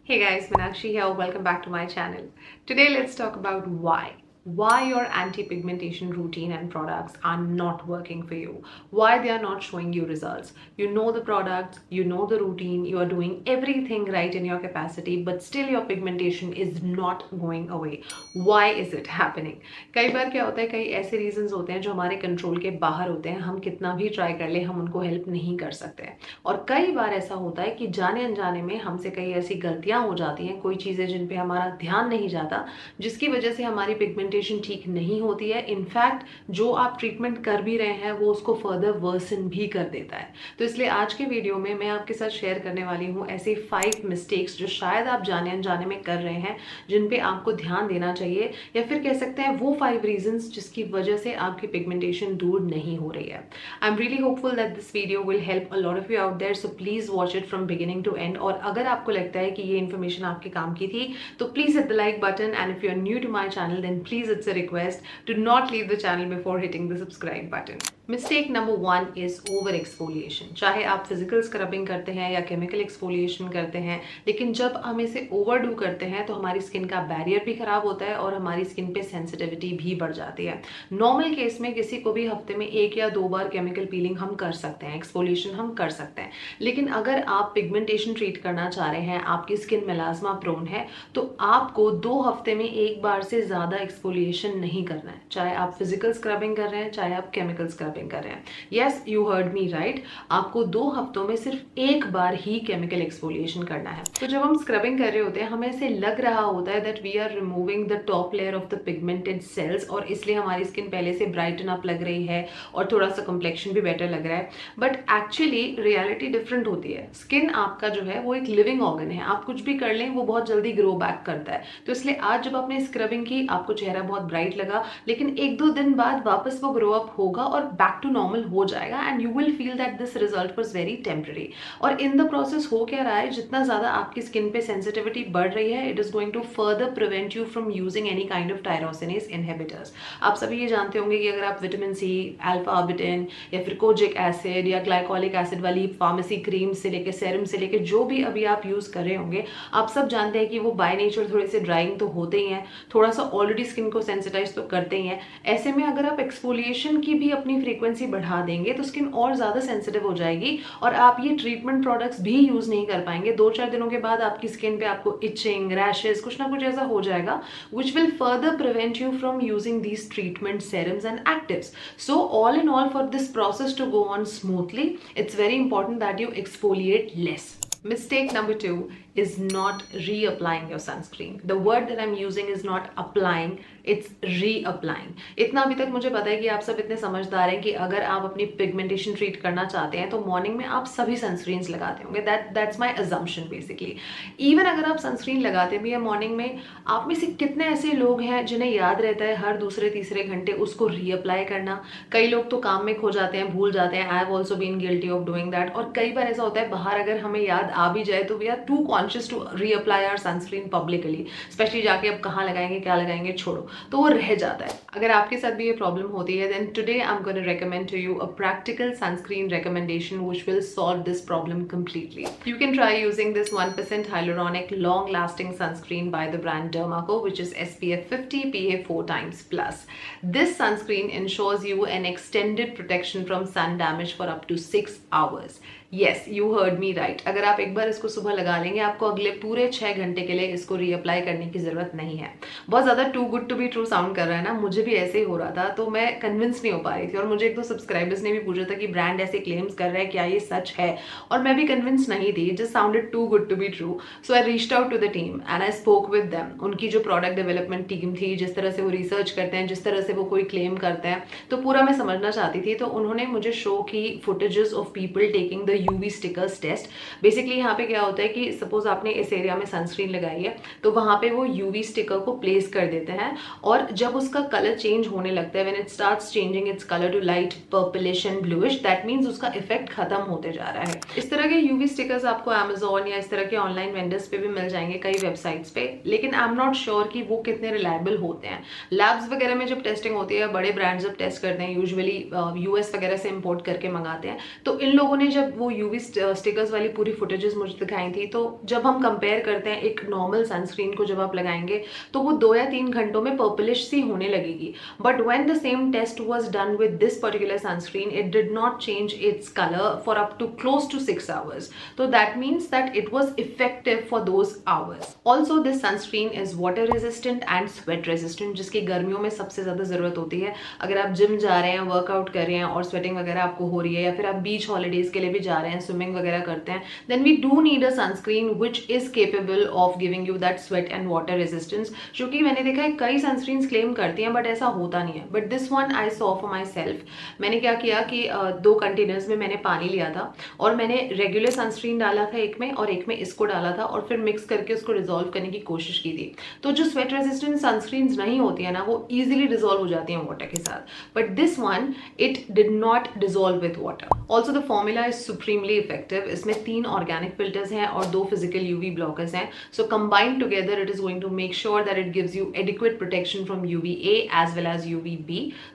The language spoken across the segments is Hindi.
Hey guys, Meenakshi here. Welcome back to my channel. Today let's talk about why your anti-pigmentation routine and products are not working for you, why they are not showing you results. You know the products, you know the routine, you are doing everything right in your capacity, but still your pigmentation is not going away. Why is it happening? कई बार क्या होता है, कई ऐसे रीजंस होते हैं जो हमारे कंट्रोल के बाहर होते हैं. हम कितना भी ट्राई कर ले, हम उनको हेल्प नहीं कर सकते हैं. और कई बार ऐसा होता है कि जाने अनजाने में हमसे कई ऐसी गलतियां हो जाती हैं, कोई चीज़ें जिन पे हमारा ध्यान नहीं जाता, जिसकी वजह से हमारी पिगमेंटेशन ठीक नहीं होती है. इनफैक्ट जो आप ट्रीटमेंट कर भी रहे हैं वो उसको फर्दर वर्सन भी कर देता है. तो इसलिए आज के वीडियो में मैं आपके साथ शेयर करने वाली हूँ ऐसे 5 मिस्टेक्स जो शायद आप जाने अनजाने में कर रहे हैं, जिन पे आपको ध्यान देना चाहिए, या फिर कह सकते हैं वो 5 रीजंस जिसकी वजह से आपकी पिगमेंटेशन दूर नहीं हो रही है. I am really hopeful that this video will help a lot of you out there, so please watch it from beginning to end. और अगर आपको लगता है कि ये इन्फॉर्मेशन आपके काम की थी तो please hit the like button, and if you are new to my channel then please it's a request to not leave the channel before hitting the subscribe button. Mistake number 1 is over exfoliation. चाहे आप फिजिकल स्क्रबिंग करते हैं या केमिकल एक्सफोलिएशन करते हैं, लेकिन जब हम इसे ओवरडू करते हैं तो हमारी स्किन का बैरियर भी खराब होता है और हमारी स्किन पे सेंसिटिविटी भी बढ़ जाती है. नॉर्मल केस में किसी को भी हफ्ते में 1 या 2 बार केमिकल पीलिंग हम कर सकते हैं, एक्सफोलिएशन हम कर सकते हैं. लेकिन अगर आप पिगमेंटेशन ट्रीट करना चाह रहे हैं, आपकी स्किन मेलास्मा प्रोन है, तो आपको 2 हफ्ते में 1 बार से ज्यादा एक्सफोलिएशन नहीं करना है. चाहे आप फिजिकल स्क्रबिंग कर रहे हैं, चाहे आप केमिकल स्क्रबिंग कर रहे हैं. Yes, you heard me right. आपको 2 हफ्तों में सिर्फ 1 बार ही केमिकल एक्सफोलिएशन करना है. तो जब हम स्क्रबिंग कर रहे होते हैं, हमें ऐसे लग रहा होता है that we are removing the top layer of the pigmented cells, और इसलिए हमारी स्किन पहले से ब्राइटन अप लग रही है और थोड़ा सा कम्प्लेक्शन भी बेटर लग रहा है. बट एक्चुअली रियलिटी डिफरेंट होती है. स्किन आपका जो है वो एक लिविंग ऑर्गन है. आप कुछ भी कर लें वो बहुत जल्दी ग्रो बैक करता है. तो इसलिए आज जब आपने स्क्रबिंग की, आपको चेहरा बहुत ब्राइट लगा, लेकिन 1-2 दिन बाद वापस वो ग्रो अप होगा और बैक टू नॉर्मल हो जाएगा, and you will feel that this result was very temporary. और इन द प्रोसेस हो क्या रहा है, जितना ज्यादा आपकी स्किन पे सेंसिटिविटी बढ़ रही है, it is going to further prevent you from using any kind of tyrosinase inhibitors. आप सभी ये जानते होंगे कि अगर आप विटामिन सी, अल्फा बिटिन या फिर कोजिक एसिड या ग्लाइकोलिक एसिड वाली फार्मेसी क्रीम से लेके सेरम से लेके जो भी अभी आप यूज कर रहे होंगे, आप सब जानते हैं कि वो बाय नेचर थोड़े से ड्राइंग तो होते ही हैं, थोड़ा सा ऑलरेडी स्किन को सेंसिटाइज तो करते ही हैं. ऐसे में अगर आप एक्सफोलिएशन की भी अपनी फ्रीक्वेंसी बढ़ा देंगे तो स्किन और ज्यादा सेंसिटिव हो जाएगी और आप ये ट्रीटमेंट प्रोडक्ट्स भी यूज नहीं कर पाएंगे. 2-4 दिनों के बाद आपकी स्किन पे आपको इचिंग, रैशेस, कुछ ना कुछ ऐसा हो जाएगा which will further prevent you from using these treatment serums and actives. So all in all, for this process to go on smoothly, it's very important that you exfoliate less. Mistake number 2 is not reapplying your sunscreen. The word that I'm using is not applying, it's reapplying. इतना अभी तक मुझे पता है कि आप सब इतने समझदार हैं कि अगर आप अपनी पिगमेंटेशन ट्रीट करना चाहते हैं तो मॉर्निंग में आप सभी सनस्क्रीन्स लगाते होंगे. That's my assumption basically. Even अगर आप सनस्क्रीन लगाते भी हैं मॉर्निंग में, आप में से कितने ऐसे लोग हैं जिन्हें याद रहता है हर दूसरे तीसरे घंटे उसको रीअप्लाई करना? कई लोग तो काम में खो जाते हैं, भूल जाते हैं. I have also been guilty of doing that. और कई बार ऐसा होता है बाहर अगर हमें याद आ भी जाए तो we are too conscious to reapply our sunscreen publicly, specially जाके अब कहाँ लगाएंगे, क्या लगाएंगे, छोड़ो, तो वो रह जाता है. अगर आपके साथ भी ये प्रॉब्लम होती है then today I am going to recommend to you a practical sunscreen recommendation which will solve this problem completely. You can try using this 1% hyaluronic long lasting sunscreen by the brand Dermaco, which is SPF 50 PA 4 times plus. This sunscreen ensures you an extended protection from sun damage for up to 6 hours. Yes, you heard me right. अगर आप एक बार इसको सुबह लगा लेंगे, आपको अगले पूरे 6 घंटे के लिए इसको रीअप्लाई करने की जरूरत नहीं है. बहुत ज्यादा too good to be true sound कर रहा है ना, मुझे भी ऐसे ही हो रहा था, तो मैं कन्विंस नहीं हो पा रही थी. और मुझे 1-2 सब्सक्राइबर्स ने भी पूछा था कि ब्रांड ऐसे क्लेम्स कर रहा है, क्या ये सच है? और मैं भी कन्विंस नहीं थी. Just sounded too good to be true. So I reached out to the team and I spoke with them. उनकी जो प्रोडक्ट डेवलपमेंट टीम थी, जिस तरह से वो रिसर्च करते हैं, जिस तरह से वो कोई क्लेम करते हैं, तो पूरा मैं समझना चाहती थी. तो उन्होंने मुझे शो की footages of people taking the UV stickers test. Basically यहाँ पे क्या होता है कि सपोज आपने इस एरिया में सनस्क्रीन लगाई है, तो वहां पे वो यूवी स्टिकर को प्लेस कर देते हैं, और जब उसका कलर चेंज होने लगता है, when it starts changing its colour to light purplish and bluish, that means उसका इफेक्ट खत्म होते जा रहा है. इस तरह के यूवी स्टिकर्स आपको Amazon या इस तरह के ऑनलाइन वेंडर्स पे भी मिल जाएंगे, कई वेबसाइट्स पे, लेकिन आई एम नॉट श्योर कि वो कितने रिलायबल होते हैं. लैब्स वगैरह में जब टेस्टिंग होती है, बड़े ब्रांड्स जब टेस्ट करते हैं, यूजुअली यूएस वगैरह से इंपोर्ट करके मंगाते हैं, तो इन लोगों ने जब वो यूवी स्टिकर्स वाली पूरी फुटेजेस मुझे दिखाई थी, तो जब हम कंपेयर करते हैं एक नॉर्मल सनस्क्रीन को जब आप लगाएंगे तो वो 2 या 3 घंटों में पर्पलिश सी होने लगेगी. But when the same test was done with this particular sunscreen, it did not change its colour for up to close to 6 hours. So that means that it was effective for those hours. Also, this sunscreen is water resistant and sweat resistant, जिसकी गर्मियों में सबसे ज़्यादा ज़रूरत होती है. अगर आप जिम जा रहे हैं, वर्कआउट कर रहे हैं और स्वेटिंग वगैरह आपको हो रही है, या फिर आप बीच हॉलीडेज के लिए भी जा रहे हैं, स्विमिंग वगैरह करते हैं, then we do need a sunscreen which is capable of giving you that sweat and water resistance. जो कि मैंने देखा है कई सनस्क्रीन्स क्लेम करती हैं, बट ऐसा होता नहीं है. But this one I saw for my self. मैंने क्या किया कि 2 कंटेनर्स में मैंने पानी लिया था और मैंने रेगुलर सनस्क्रीन डाला था एक में और एक में इसको डाला था और फिर मिक्स करके उसको डिजोल्व करने की कोशिश की थी. तो जो स्वेट रेजिस्टेंट सनस्क्रीन नहीं होती है ना, वो इजीली डिजोल्व हो जाती हैं वाटर के साथ. But this one it did not dissolve with water. Also the formula is supremely effective. इसमें 3 ऑर्गेनिक फिल्टर्स हैं और 2 फिजिकल यूवी ब्लॉकर्स हैं. So combined together it is going to make sure that it gives you adequate protection from UVA as well as UVB.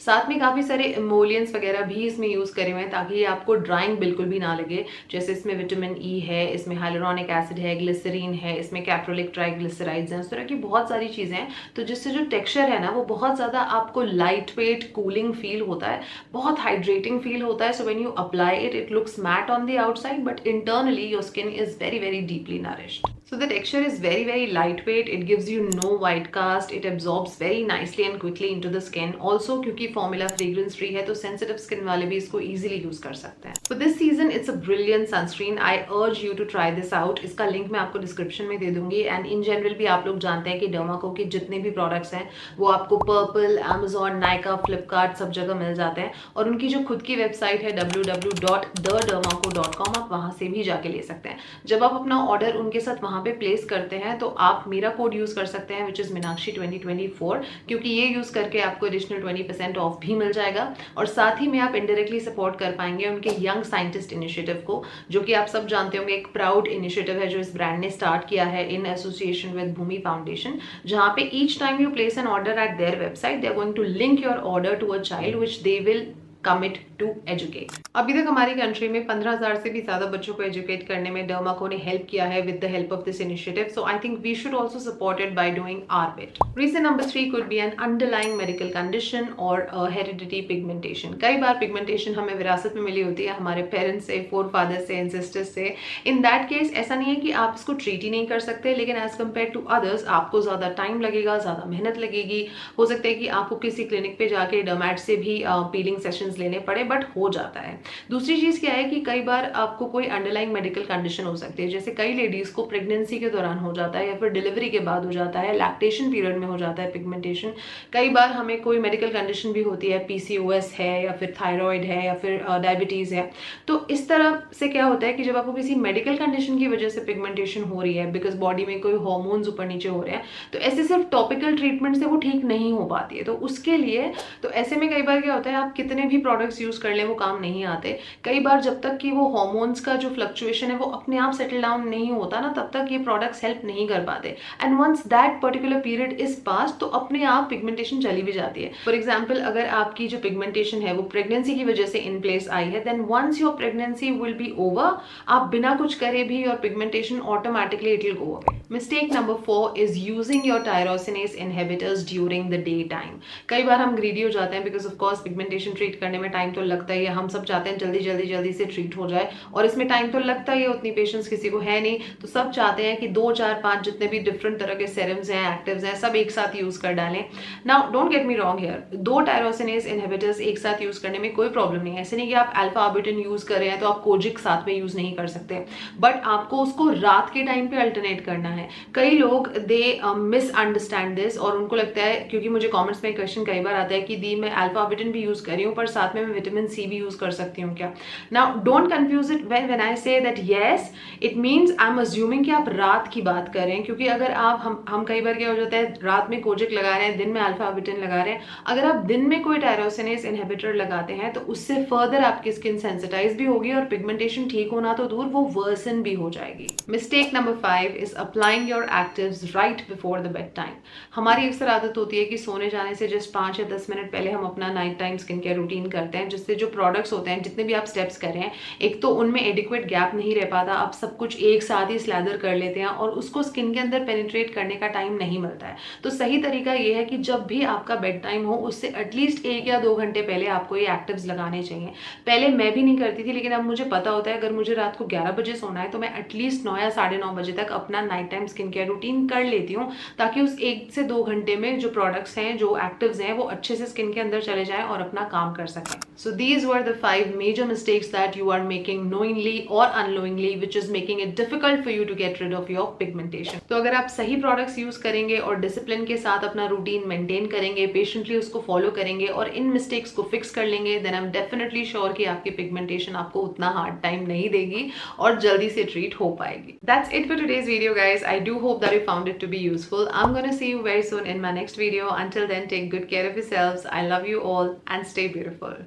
साथ में काफी सारे इमोलियंस वगैरह भी इसमें यूज करे हुए हैं ताकि आपको ड्राइंग बिल्कुल भी ना लगे. जैसे इसमें विटामिन E है, इसमें हाइलुरोनिक एसिड है, ग्लिसरीन है, इसमें कैप्रोलिक ट्राइग्लिसराइड्स हैं, इस तरह की बहुत सारी चीजें हैं. तो जिससे जो टेक्सचर है ना, वो बहुत ज्यादा आपको लाइट वेट कूलिंग फील होता है, बहुत हाइड्रेटिंग फील होता है. So when you apply it, it looks matte on the outside but internally your skin is very very deeply nourished. So the texture is very very lightweight. It gives you no white cast. It absorbs very nicely and quickly into the skin. Also क्योंकि formula fragrance free है तो sensitive skin वाले भी इसको easily use कर सकते हैं. For this season it's a brilliant sunscreen. I urge you to try this out. इसका link मैं आपको description में दे दूंगी. And in general भी आप लोग जानते हैं कि Dermaco के जितने भी products हैं वो आपको Purple, Amazon, Nykaa, Flipkart सब जगह मिल जाते हैं. और उनकी जो खुद की website है www.thedermaco.com, आप वहाँ से भी जाके ले सकते हैं. जब आप अपना order उनके साथ वहाँ पे प्लेस करते हैं तो आप मेरा कोड यूज कर सकते हैं विच इज मीनाक्षी 2024, क्योंकि ये यूज करके आपको एडिशनल 20% ऑफ भी मिल जाएगा. और साथ ही में आप इनडायरेक्टली सपोर्ट कर पाएंगे उनके यंग साइंटिस्ट इनिशिएटिव को, जो कि आप सब जानते होंगे एक प्राउड इनिशिएटिव है जो इस ब्रांड ने स्टार्ट किया है in association with Bhumi Foundation, जहां पे each time you place an order at their website they are going to link your order to a child which they will commit to educate. अभी तक हमारी कंट्री में 15,000 से भी ज्यादा बच्चों को एजुकेट करने में डर्माको ने हेल्प किया है with the help of this initiative. So I think we should also support it by doing our bit. Reason number 3 could be an underlying medical condition और हेरिडिटी पिगमेंटेशन. कई बार पिगमेंटेशन हमें विरासत में मिली होती है हमारे पेरेंट्स से, फोर फादर से, एंसेस्टर्स से. इन दैट केस ऐसा नहीं है कि आप इसको ट्रीट ही नहीं कर सकते, लेकिन एज कम्पेयर टू अदर्स आपको ज्यादा टाइम लगेगा, ज्यादा मेहनत लगेगी. हो सकता है कि आपको किसी क्लिनिक पे जाके डर्मैट से भी पीलिंग सेशंस लेने पड़े, बट हो जाता है. दूसरी चीज क्या है कि कई बार आपको कोई अंडरलाइंग मेडिकल कंडीशन हो सकती है. जैसे कई लेडीज को प्रेगनेंसी के दौरान हो जाता है या फिर डिलीवरी के बाद हो जाता है, लैक्टेशन पीरियड में हो जाता है पिगमेंटेशन. कई बार हमें कोई मेडिकल कंडीशन भी होती है, PCOS है या फिर थायराइड है या फिर डायबिटीज है. तो इस तरह से क्या होता है कि जब आपको किसी मेडिकल कंडीशन की वजह से पिगमेंटेशन हो रही है, बिकॉज बॉडी में कोई हार्मोन्स ऊपर नीचे हो रहे हैं, तो ऐसे सिर्फ टॉपिकल ट्रीटमेंट से वो ठीक नहीं हो पाती है. तो उसके लिए तो ऐसे में कई बार क्या होता है, आप कितने भी प्रोडक्ट्स यूज कर लें वो काम नहीं आते. कई बार जब तक कि वो हार्मोन्स का जो फ्लक्चुएशन है वो अपने आप सेटल डाउन नहीं होता ना, तब तक ये प्रोडक्ट्स हेल्प नहीं कर पाते. And once that particular period is pass तो अपने आप पिगमेंटेशन चली भी जाती है. फॉर एग्जाम्पल, अगर आपकी जो पिगमेंटेशन है वो प्रेगनेंसी की वजह से इन प्लेस आई है, then once your pregnancy will be over, आप बिना कुछ करे भी your pigmentation automatically it will go away. Mistake number 4 is using your tyrosinase inhibitors during the day time. कई बार हम ग्रीडी हो जाते हैं because of course pigmentation treat करने में टाइम तो लगता ही है. हम सब चाहते हैं जल्दी से ट्रीट हो जाए और इसमें टाइम तो लगता ही है, उतनी पेशेंस किसी को है नहीं. तो सब चाहते हैं कि 2, 4, 5 जितने भी डिफरेंट तरह के सेरम्स हैं, एक्टिव्स हैं, सब एक साथ यूज कर डालें. Now don't get me wrong here, 2 tyrosinase inhibitors एक साथ यूज करने में कोई प्रॉब्लम नहीं है. ऐसे नहीं कि आप अल्फा आर्बिटिन यूज कर रहे हैं तो आप कोजिक साथ में यूज नहीं कर सकते, बट आपको उसको रात के टाइम पे अल्टरनेट करना है. कई लोग दे मिसअंडरस्टैंड दिस और उनको लगता है, क्योंकि मुझे कमेंट्स में क्वेश्चन कई बार आता है कि दी मैं अल्फा आर्बिटिन भी यूज कर रही हूँ पर साथ में मैं विटामिन सी भी यूज कर सकती हूँ क्या. Now don't confuse it when I say that yes it means I am assuming कि आप रात की बात कर रहे हैं, क्योंकि अगर आप हम कई बार क्या हो जाता है, रात में कोजिक लगा रहे हैं, दिन में अल्फा आर्बिटिन लगा रहे हैं. अगर आप दिन में कोई टायरोसिनेज इनहिबिटर लगाते हैं तो उससे फर्दर आपकी स्किन सेंसिटाइज भी होगी और पिगमेंटेशन ठीक होना तो दूर, वो वर्सन भी हो जाएगी. Mistake number 5 is applying your actives right before the bed time. हमारी अक्सर आदत होती है कि सोने जाने से जस्ट 5 या 10 मिनट पहले हम अपना night time skin care routine करते हैं, जिससे उससे जो प्रोडक्ट्स होते हैं, जितने भी आप स्टेप्स कर रहे हैं, एक तो उनमें एडिक्वेट गैप नहीं रह पाता, आप सब कुछ एक साथ ही स्लैदर कर लेते हैं और उसको स्किन के अंदर पेनिट्रेट करने का टाइम नहीं मिलता है। तो सही तरीका ये है कि जब भी आपका बेड टाइम हो उससे एटलीस्ट 1 या 2 घंटे पहले आपको ये एक्टिव्स लगाने चाहिए। पहले मैं भी नहीं करती थी, लेकिन अब मुझे पता होता है अगर मुझे रात को 11 बजे सोना है तो मैं एटलीस्ट 9 या 9:30 बजे तक अपना night time skin care routine कर लेती हूँ, ताकि उस 1 से 2 घंटे में जो प्रोडक्ट्स हैं, जो एक्टिव्स हैं, वो अच्छे से स्किन के अंदर चले जाएं और अपना काम कर सकें। So these were the 5 major mistakes that you are making knowingly और unknowingly which is making it difficult for you to get rid of your pigmentation. तो अगर आप सही प्रोडक्ट्स यूज करेंगे और डिसिप्लिन के साथ अपना रूटीन मेंटेन करेंगे, पेशेंटली उसको फॉलो करेंगे और इन मिस्टेक्स को फिक्स कर लेंगे, then I am definitely sure कि आपकी पिगमेंटेशन आपको उतना हार्ड टाइम नहीं देगी और जल्दी से ट्रीट हो पाएगी। That's it for today's video, guys. I do hope that you found it to be useful. I'm gonna see you very soon in my next video. Until then, take good care of yourselves. I love you all and stay beautiful.